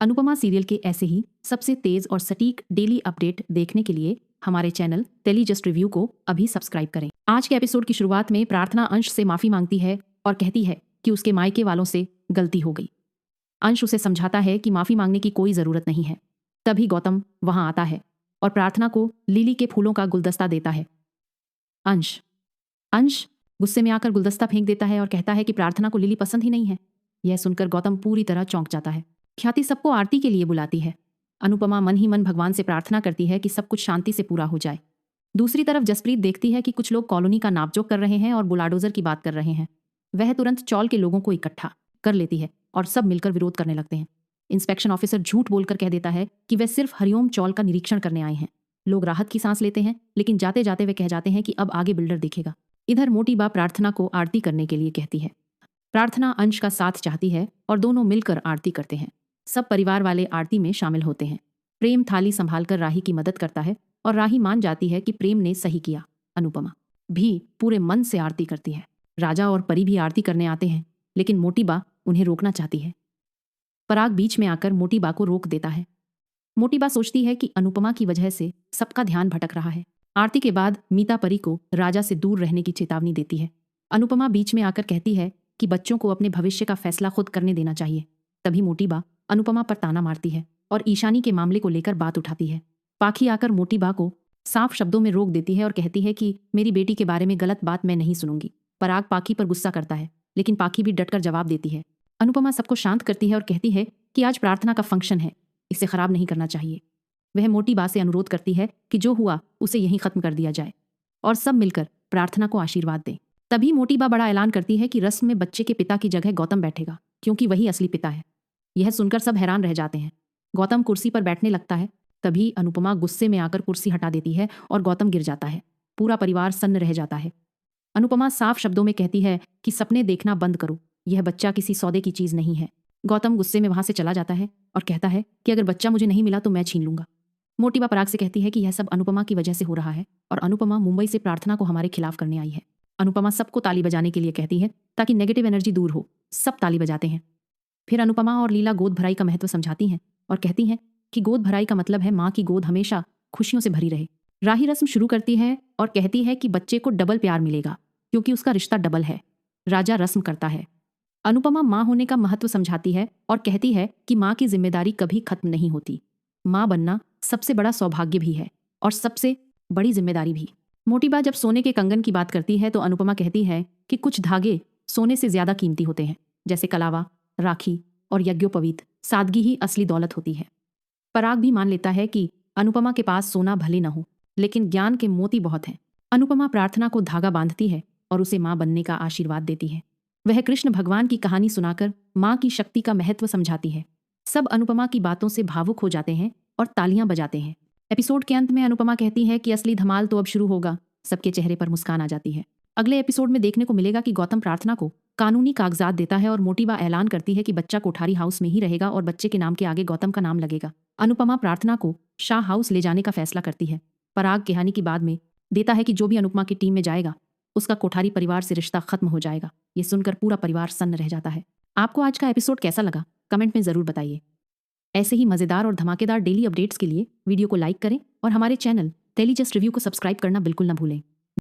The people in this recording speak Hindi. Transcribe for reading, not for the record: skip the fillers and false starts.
अनुपमा सीरियल के ऐसे ही सबसे तेज और सटीक डेली अपडेट देखने के लिए हमारे चैनल टेली जस्ट रिव्यू को अभी सब्सक्राइब करें। आज के एपिसोड की शुरुआत में प्रार्थना अंश से माफी मांगती है और कहती है कि उसके मायके वालों से गलती हो गई। अंश उसे समझाता है कि माफी मांगने की कोई जरूरत नहीं है। तभी गौतम वहां आता है और प्रार्थना को लिली के फूलों का गुलदस्ता देता है। अंश अंश गुस्से में आकर गुलदस्ता फेंक देता है और कहता है कि प्रार्थना को लिली पसंद ही नहीं है। यह सुनकर गौतम पूरी तरह चौंक जाता है। ख्याति सबको आरती के लिए बुलाती है। अनुपमा मन ही मन भगवान से प्रार्थना करती है कि सब कुछ शांति से पूरा हो जाए। दूसरी तरफ जसप्रीत देखती है कि कुछ लोग कॉलोनी का नापजोक कर रहे हैं और बुलाडोजर की बात कर रहे हैं। वह तुरंत चौल के लोगों को इकट्ठा कर लेती है और सब मिलकर विरोध करने लगते हैं। इंस्पेक्शन ऑफिसर झूठ बोलकर कह देता है कि वह सिर्फ हरिओम चौल का निरीक्षण करने आए हैं। लोग राहत की सांस लेते हैं, लेकिन जाते जाते वे कह जाते हैं कि अब आगे बिल्डर देखेगा। इधर मोटी बा प्रार्थना को आरती करने के लिए कहती है। प्रार्थना अंश का साथ चाहती है और दोनों मिलकर आरती करते हैं। सब परिवार वाले आरती में शामिल होते हैं। प्रेम थाली संभालकर राही की मदद करता है और राही मान जाती है कि प्रेम ने सही किया। अनुपमा भी पूरे मन से आरती करती है। राजा और परी भी आरती करने आते हैं, लेकिन मोटी बा उन्हें रोकना चाहती है। पराग बीच में आकर मोटी बा को रोक देता है। मोटी बा सोचती है कि अनुपमा की वजह से सबका ध्यान भटक रहा है। आरती के बाद मीता परी को राजा से दूर रहने की चेतावनी देती है। अनुपमा बीच में आकर कहती है कि बच्चों को अपने भविष्य का फैसला खुद करने देना चाहिए। तभी मोटी बा अनुपमा पर ताना मारती है और ईशानी के मामले को लेकर बात उठाती है। पाखी आकर मोटी बा को साफ शब्दों में रोक देती है और कहती है कि मेरी बेटी के बारे में गलत बात मैं नहीं सुनूंगी। पराग पाखी पर गुस्सा करता है, लेकिन पाखी भी डटकर जवाब देती है। अनुपमा सबको शांत करती है और कहती है कि आज प्रार्थना का फंक्शन है, इसे खराब नहीं करना चाहिए। वह मोटी बा से अनुरोध करती है कि जो हुआ उसे यहीं खत्म कर दिया जाए और सब मिलकर प्रार्थना को आशीर्वाद दें। तभी मोटी बा बड़ा ऐलान करती है कि रस्म में बच्चे के पिता की जगह गौतम बैठेगा, क्योंकि वही असली पिता है। यह सुनकर सब हैरान रह जाते हैं। गौतम कुर्सी पर बैठने लगता है। तभी अनुपमा गुस्से में आकर कुर्सी हटा देती है और गौतम गिर जाता है। पूरा परिवार सन्न रह जाता है। अनुपमा साफ शब्दों में कहती है कि सपने देखना बंद करो, यह बच्चा किसी सौदे की चीज नहीं है। गौतम गुस्से में वहां से चला जाता है और कहता है कि अगर बच्चा मुझे नहीं मिला तो मैं छीन लूंगा। मोटी बा पराग से कहती है कि यह सब अनुपमा की वजह से हो रहा है और अनुपमा मुंबई से प्रार्थना को हमारे खिलाफ करने आई है। अनुपमा सबको ताली बजाने के लिए कहती है ताकि नेगेटिव एनर्जी दूर हो। सब ताली बजाते हैं। फिर अनुपमा और लीला गोद भराई का महत्व समझाती हैं और कहती हैं कि गोद भराई का मतलब है माँ की गोद हमेशा खुशियों से भरी रहे। राही रस्म शुरू करती है और कहती है कि बच्चे को डबल प्यार मिलेगा, क्योंकि उसका रिश्ता डबल है। राजा रस्म करता है। अनुपमा माँ होने का महत्व समझाती है और कहती है कि माँ की जिम्मेदारी कभी खत्म नहीं होती। माँ बनना सबसे बड़ा सौभाग्य भी है और सबसे बड़ी जिम्मेदारी भी। मोटी बा जब सोने के कंगन की बात करती है तो अनुपमा कहती है कि कुछ धागे सोने से ज्यादा कीमती होते हैं, जैसे कलावा, राखी और यज्ञोपवीत। सादगी ही असली दौलत होती है। पराग भी मान लेता है कि अनुपमा के पास सोना भले न हो, लेकिन ज्ञान के मोती बहुत हैं। अनुपमा प्रार्थना को धागा बांधती है और उसे माँ बनने का आशीर्वाद देती है। वह कृष्ण भगवान की कहानी सुनाकर माँ की शक्ति का महत्व समझाती है। सब अनुपमा की बातों से भावुक हो जाते हैं और तालियां बजाते हैं। एपिसोड के अंत में अनुपमा कहती है कि असली धमाल तो अब शुरू होगा। सबके चेहरे पर मुस्कान आ जाती है। अगले एपिसोड में देखने को मिलेगा कि गौतम प्रार्थना को कानूनी कागजात देता है और मोटी बा ऐलान करती है कि बच्चा कोठारी हाउस में ही रहेगा और बच्चे के नाम के आगे गौतम का नाम लगेगा। अनुपमा प्रार्थना को शाह हाउस ले जाने का फैसला करती है। पराग कहानी की बाद में देता है कि जो भी अनुपमा की टीम में जाएगा उसका कोठारी परिवार से रिश्ता खत्म हो जाएगा। ये सुनकर पूरा परिवार सन्न रह जाता है। आपको आज का एपिसोड कैसा लगा कमेंट में जरूर बताइए। ऐसे ही मजेदार और धमाकेदार डेली अपडेट्स के लिए वीडियो को लाइक करें और हमारे चैनल टेली जस्ट रिव्यू को सब्सक्राइब करना बिल्कुल न भूलें।